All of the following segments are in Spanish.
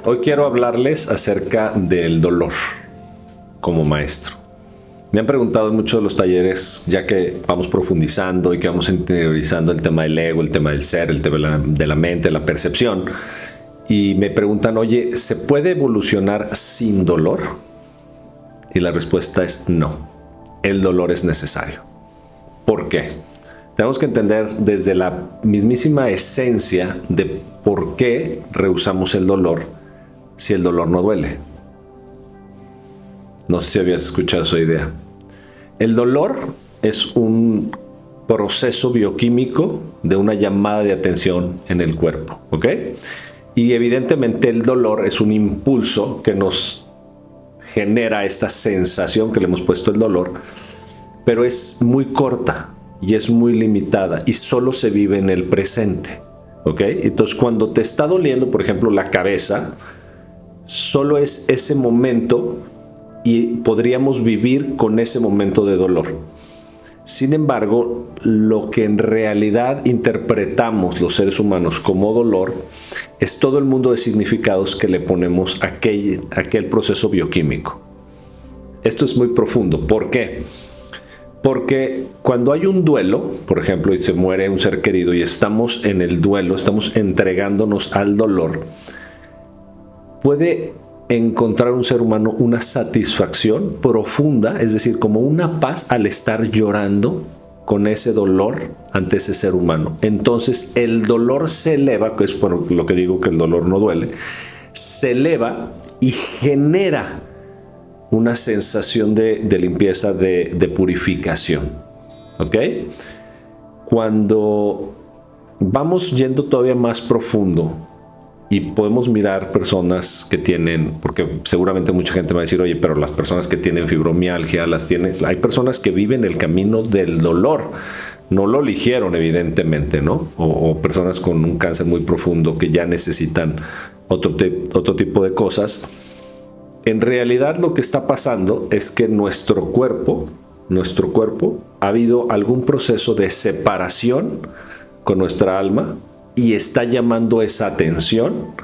Hoy quiero hablarles acerca del dolor como maestro. Me han preguntado en muchos de los talleres, ya que vamos profundizando y que vamos interiorizando el tema del ego, el tema del ser, el tema de la mente, la percepción, y me preguntan, oye, ¿se puede evolucionar sin dolor? Y la respuesta es no. El dolor es necesario. ¿Por qué? Tenemos que entender desde la mismísima esencia de por qué rehusamos el dolor si el dolor no duele. No sé si habías escuchado esa idea. El dolor es un proceso bioquímico de una llamada de atención en el cuerpo, ¿ok? Y evidentemente el dolor es un impulso que nos genera esta sensación que le hemos puesto el dolor, pero es muy corta y es muy limitada y solo se vive en el presente, ¿ok? Entonces cuando te está doliendo, por ejemplo, la cabeza, solo es ese momento y podríamos vivir con ese momento de dolor. Sin embargo, lo que en realidad interpretamos los seres humanos como dolor es todo el mundo de significados que le ponemos a aquel proceso bioquímico. Esto es muy profundo. ¿Por qué? Porque cuando hay un duelo, por ejemplo, y se muere un ser querido y estamos en el duelo, estamos entregándonos al dolor, puede encontrar un ser humano una satisfacción profunda, es decir, como una paz al estar llorando con ese dolor ante ese ser humano. Entonces el dolor se eleva, que es por lo que digo que el dolor no duele, se eleva y genera una sensación de limpieza, de purificación. ¿Ok? Cuando vamos yendo todavía más profundo, y podemos mirar personas que tienen, porque seguramente mucha gente va a decir, oye, pero las personas que tienen fibromialgia, hay personas que viven el camino del dolor, no lo eligieron evidentemente, ¿no? O personas con un cáncer muy profundo que ya necesitan otro tipo de cosas. En realidad lo que está pasando es que nuestro cuerpo, ha habido algún proceso de separación con nuestra alma, y está llamando esa atención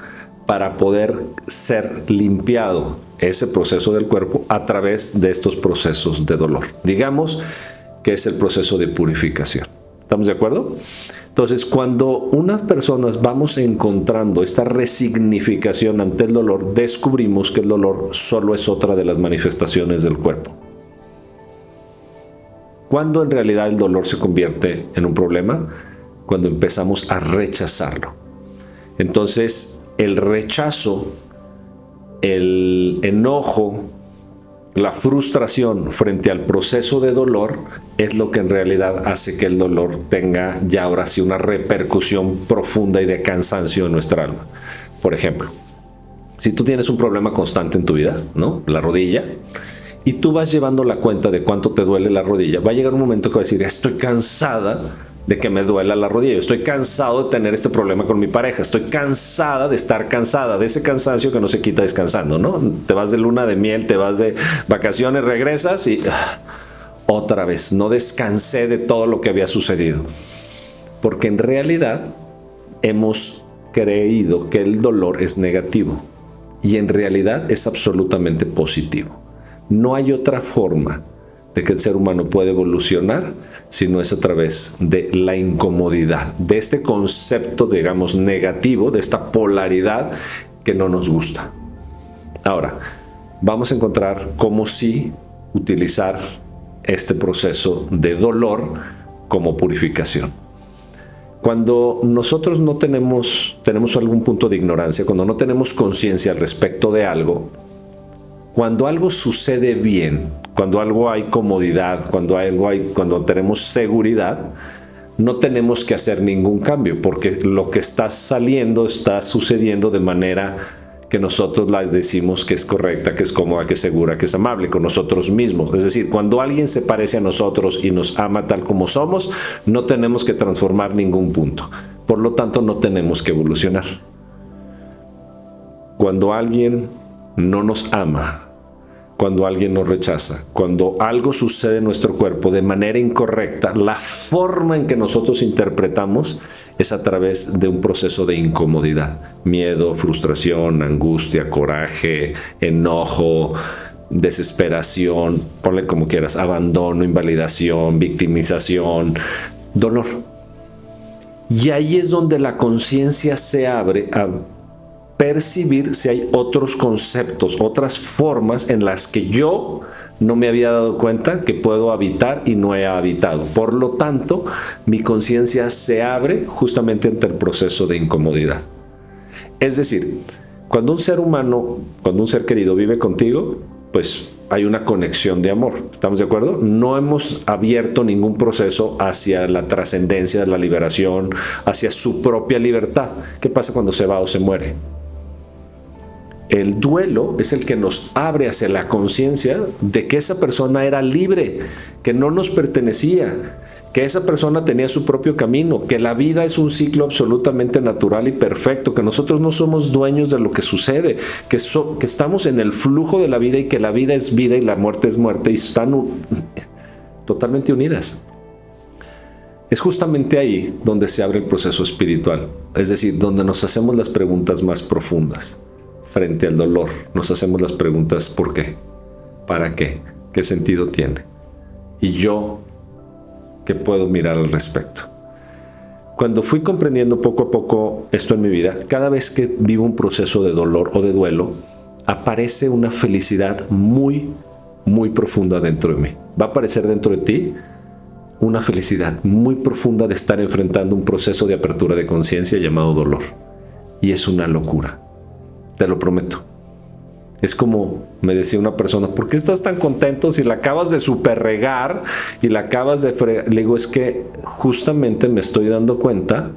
para poder ser limpiado ese proceso del cuerpo a través de estos procesos de dolor. Digamos que es el proceso de purificación. ¿Estamos de acuerdo? Entonces, cuando unas personas vamos encontrando esta resignificación ante el dolor, descubrimos que el dolor solo es otra de las manifestaciones del cuerpo. ¿Cuándo en realidad el dolor se convierte en un problema? Cuando empezamos a rechazarlo. Entonces, el rechazo, el enojo, la frustración frente al proceso de dolor es lo que en realidad hace que el dolor tenga ya ahora sí una repercusión profunda y de cansancio en nuestra alma. Por ejemplo, si tú tienes un problema constante en tu vida, ¿no? La rodilla, y tú vas llevando la cuenta de cuánto te duele la rodilla, va a llegar un momento que va a decir, estoy cansada de que me duela la rodilla, estoy cansado de tener este problema con mi pareja, estoy cansada de estar cansada, de ese cansancio que no se quita descansando, ¿no? Te vas de luna de miel, te vas de vacaciones, regresas y otra vez, no descansé de todo lo que había sucedido. Porque en realidad hemos creído que el dolor es negativo y en realidad es absolutamente positivo. No hay otra forma de que el ser humano puede evolucionar si no es a través de la incomodidad, de este concepto, digamos, negativo, de esta polaridad que no nos gusta. Ahora, vamos a encontrar cómo sí utilizar este proceso de dolor como purificación. Cuando nosotros no tenemos algún punto de ignorancia, cuando no tenemos conciencia al respecto de algo, cuando algo sucede bien, cuando algo hay comodidad, cuando tenemos seguridad, no tenemos que hacer ningún cambio, porque lo que está saliendo está sucediendo de manera que nosotros la decimos que es correcta, que es cómoda, que es segura, que es amable con nosotros mismos. Es decir, cuando alguien se parece a nosotros y nos ama tal como somos, no tenemos que transformar ningún punto. Por lo tanto, no tenemos que evolucionar. Cuando alguien no nos ama, cuando alguien nos rechaza, cuando algo sucede en nuestro cuerpo de manera incorrecta, la forma en que nosotros interpretamos es a través de un proceso de incomodidad. Miedo, frustración, angustia, coraje, enojo, desesperación, ponle como quieras, abandono, invalidación, victimización, dolor. Y ahí es donde la conciencia se abre a percibir si hay otros conceptos, otras formas en las que yo no me había dado cuenta que puedo habitar y no he habitado. Por lo tanto, mi conciencia se abre justamente ante el proceso de incomodidad. Es decir, cuando un ser humano, cuando un ser querido vive contigo, pues hay una conexión de amor. ¿Estamos de acuerdo? No hemos abierto ningún proceso hacia la trascendencia, la liberación, hacia su propia libertad. ¿Qué pasa cuando se va o se muere? El duelo es el que nos abre hacia la conciencia de que esa persona era libre, que no nos pertenecía, que esa persona tenía su propio camino, que la vida es un ciclo absolutamente natural y perfecto, que nosotros no somos dueños de lo que sucede, que estamos en el flujo de la vida y que la vida es vida y la muerte es muerte y están totalmente unidas. Es justamente ahí donde se abre el proceso espiritual, es decir, donde nos hacemos las preguntas más profundas. Frente al dolor, nos hacemos las preguntas ¿por qué? ¿Para qué? ¿Qué sentido tiene? Y yo, ¿qué puedo mirar al respecto? Cuando fui comprendiendo poco a poco esto en mi vida, cada vez que vivo un proceso de dolor o de duelo, aparece una felicidad muy, muy profunda dentro de mí. Va a aparecer dentro de ti una felicidad muy profunda de estar enfrentando un proceso de apertura de conciencia llamado dolor. Y es una locura. Te lo prometo. Es como me decía una persona, ¿por qué estás tan contento si la acabas de superregar y la acabas de fregar? Le digo, es que justamente me estoy dando cuenta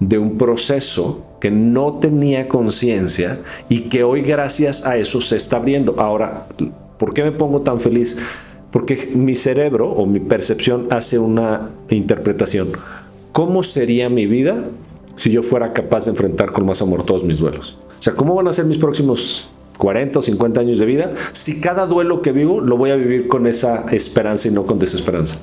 de un proceso que no tenía conciencia y que hoy gracias a eso se está abriendo. Ahora, ¿por qué me pongo tan feliz? Porque mi cerebro o mi percepción hace una interpretación. ¿Cómo sería mi vida si yo fuera capaz de enfrentar con más amor todos mis duelos? O sea, ¿cómo van a ser mis próximos 40 o 50 años de vida si cada duelo que vivo lo voy a vivir con esa esperanza y no con desesperanza?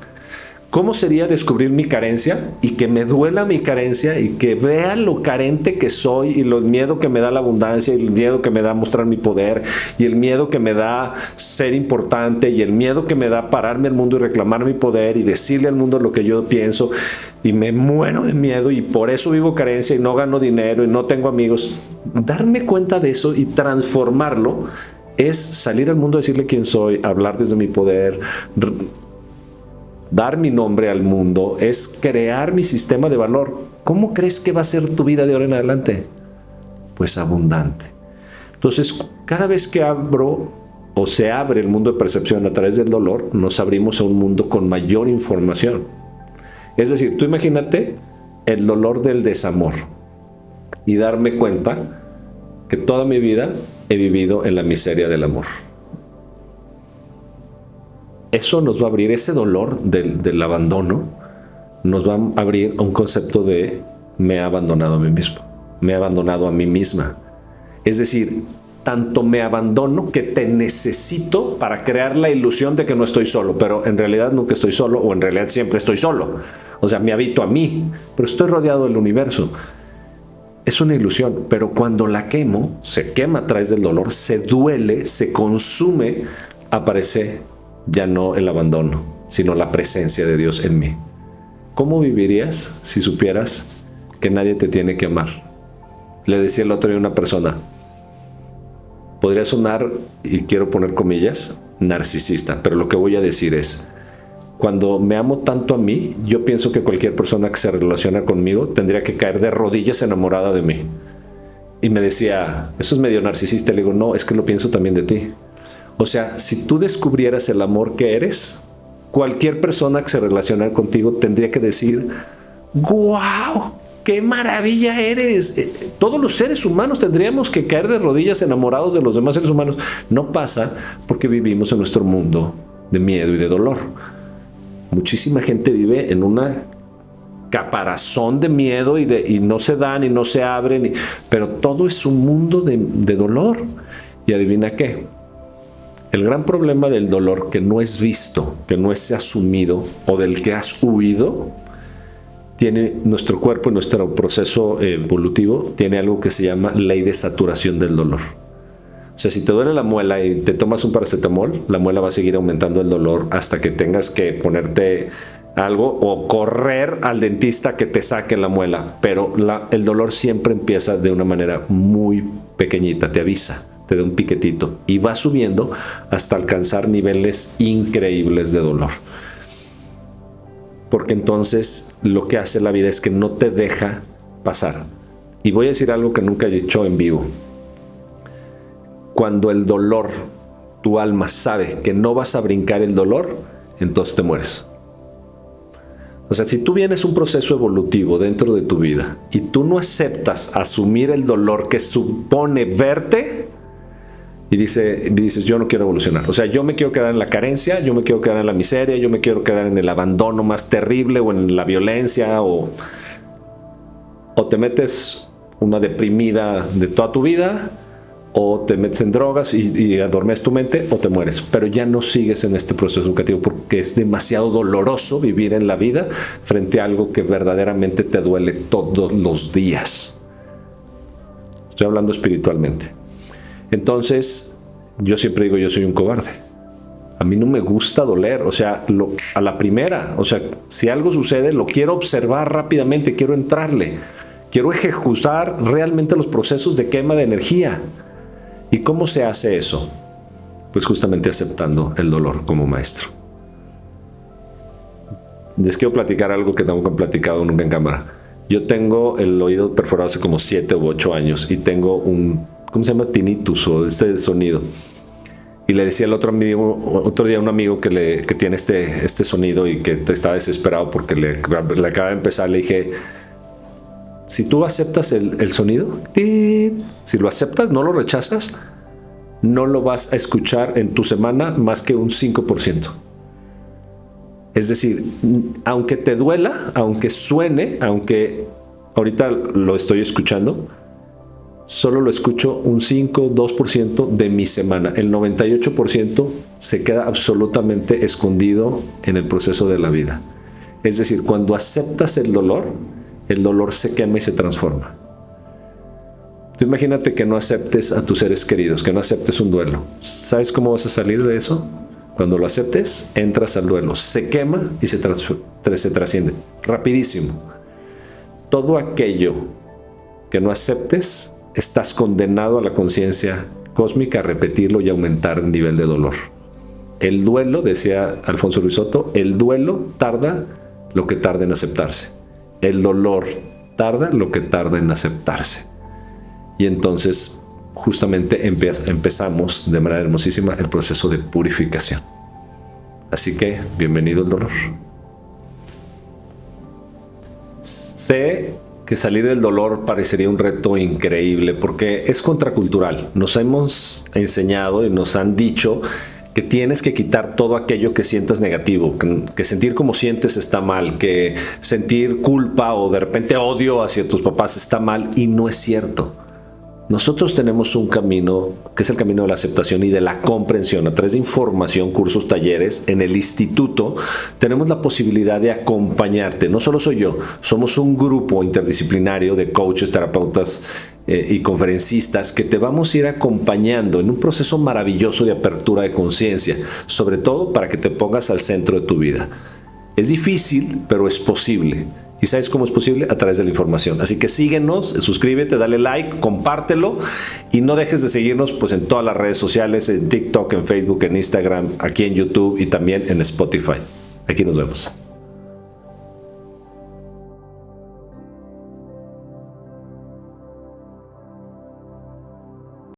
¿Cómo sería descubrir mi carencia y que me duela mi carencia y que vea lo carente que soy y el miedo que me da la abundancia y el miedo que me da mostrar mi poder y el miedo que me da ser importante y el miedo que me da pararme al mundo y reclamar mi poder y decirle al mundo lo que yo pienso y me muero de miedo y por eso vivo carencia y no gano dinero y no tengo amigos? Darme cuenta de eso y transformarlo es salir al mundo a decirle quién soy, hablar desde mi poder, dar mi nombre al mundo, es crear mi sistema de valor. ¿Cómo crees que va a ser tu vida de ahora en adelante? Pues abundante. Entonces, cada vez que abro o se abre el mundo de percepción a través del dolor, nos abrimos a un mundo con mayor información. Es decir, tú imagínate el dolor del desamor y darme cuenta que toda mi vida he vivido en la miseria del amor. Eso nos va a abrir, ese dolor del abandono, nos va a abrir a un concepto de me he abandonado a mí mismo, me he abandonado a mí misma. Es decir, tanto me abandono que te necesito para crear la ilusión de que no estoy solo, pero en realidad nunca estoy solo o en realidad siempre estoy solo. O sea, me habito a mí, pero estoy rodeado del universo. Es una ilusión, pero cuando la quemo, se quema a través del dolor, se duele, se consume, aparece ya no el abandono, sino la presencia de Dios en mí. ¿Cómo vivirías si supieras que nadie te tiene que amar? Le decía el otro día a una persona, podría sonar, y quiero poner comillas, narcisista, pero lo que voy a decir es, cuando me amo tanto a mí, yo pienso que cualquier persona que se relaciona conmigo tendría que caer de rodillas enamorada de mí. Y me decía, eso es medio narcisista. Le digo, no, es que lo pienso también de ti. O sea, si tú descubrieras el amor que eres, cualquier persona que se relacione contigo tendría que decir, ¡guau! ¡Qué maravilla eres! Todos los seres humanos tendríamos que caer de rodillas enamorados de los demás seres humanos. No pasa porque vivimos en nuestro mundo de miedo y de dolor. Muchísima gente vive en una caparazón de miedo y no se dan y no se abren, pero todo es un mundo de dolor. Y adivina qué. El gran problema del dolor que no es visto, que no es asumido o del que has huido, tiene nuestro cuerpo y nuestro proceso evolutivo, tiene algo que se llama ley de saturación del dolor. O sea, si te duele la muela y te tomas un paracetamol, la muela va a seguir aumentando el dolor hasta que tengas que ponerte algo o correr al dentista que te saque la muela. Pero el dolor siempre empieza de una manera muy pequeñita, te avisa, te da un piquetito y va subiendo hasta alcanzar niveles increíbles de dolor. Porque entonces lo que hace la vida es que no te deja pasar. Y voy a decir algo que nunca he dicho en vivo. Cuando el dolor, tu alma sabe que no vas a brincar el dolor, entonces te mueres. O sea, si tú vienes un proceso evolutivo dentro de tu vida y tú no aceptas asumir el dolor que supone verte, y dices, yo no quiero evolucionar. O sea, yo me quiero quedar en la carencia, yo me quiero quedar en la miseria, yo me quiero quedar en el abandono más terrible o en la violencia o te metes una deprimida de toda tu vida o te metes en drogas y adormeces tu mente o te mueres. Pero ya no sigues en este proceso educativo porque es demasiado doloroso vivir en la vida frente a algo que verdaderamente te duele todos los días. Estoy hablando espiritualmente. Entonces, yo siempre digo, yo soy un cobarde. A mí no me gusta doler, o sea, a la primera, o sea, si algo sucede, lo quiero observar rápidamente, quiero entrarle, quiero ejecutar realmente los procesos de quema de energía. ¿Y cómo se hace eso? Pues justamente aceptando el dolor como maestro. Les quiero platicar algo que tengo platicado nunca en cámara. Yo tengo el oído perforado hace como 7 u 8 años y tengo ¿cómo se llama? Tinnitus o este sonido. Y le decía el otro día a un amigo que tiene este sonido y que estaba desesperado porque le acaba de empezar. Le dije, si tú aceptas el sonido, si lo aceptas, no lo rechazas, no lo vas a escuchar en tu semana más que un 5%. Es decir, aunque te duela, aunque suene, aunque ahorita lo estoy escuchando, solo lo escucho un 5-2% de mi semana. El 98% se queda absolutamente escondido en el proceso de la vida. Es decir, cuando aceptas el dolor se quema y se transforma. Tú imagínate que no aceptes a tus seres queridos, que no aceptes un duelo. ¿Sabes cómo vas a salir de eso? Cuando lo aceptes, entras al duelo, se quema y se trasciende rapidísimo. Todo aquello que no aceptes, estás condenado a la conciencia cósmica a repetirlo y aumentar el nivel de dolor. El duelo, decía Alfonso Ruiz Soto, el duelo tarda lo que tarda en aceptarse. El dolor tarda lo que tarda en aceptarse. Y entonces justamente empezamos de manera hermosísima el proceso de purificación. Así que, bienvenido el dolor. Sé que salir del dolor parecería un reto increíble porque es contracultural. Nos hemos enseñado y nos han dicho que tienes que quitar todo aquello que sientas negativo, que sentir como sientes está mal, que sentir culpa o de repente odio hacia tus papás está mal, y no es cierto. Nosotros tenemos un camino que es el camino de la aceptación y de la comprensión. A través de información, cursos, talleres, en el instituto tenemos la posibilidad de acompañarte. No solo soy yo, somos un grupo interdisciplinario de coaches, terapeutas y conferencistas que te vamos a ir acompañando en un proceso maravilloso de apertura de conciencia, sobre todo para que te pongas al centro de tu vida. Es difícil, pero es posible. ¿Y sabes cómo es posible? A través de la información. Así que síguenos, suscríbete, dale like, compártelo y no dejes de seguirnos pues en todas las redes sociales, en TikTok, en Facebook, en Instagram, aquí en YouTube y también en Spotify. Aquí nos vemos.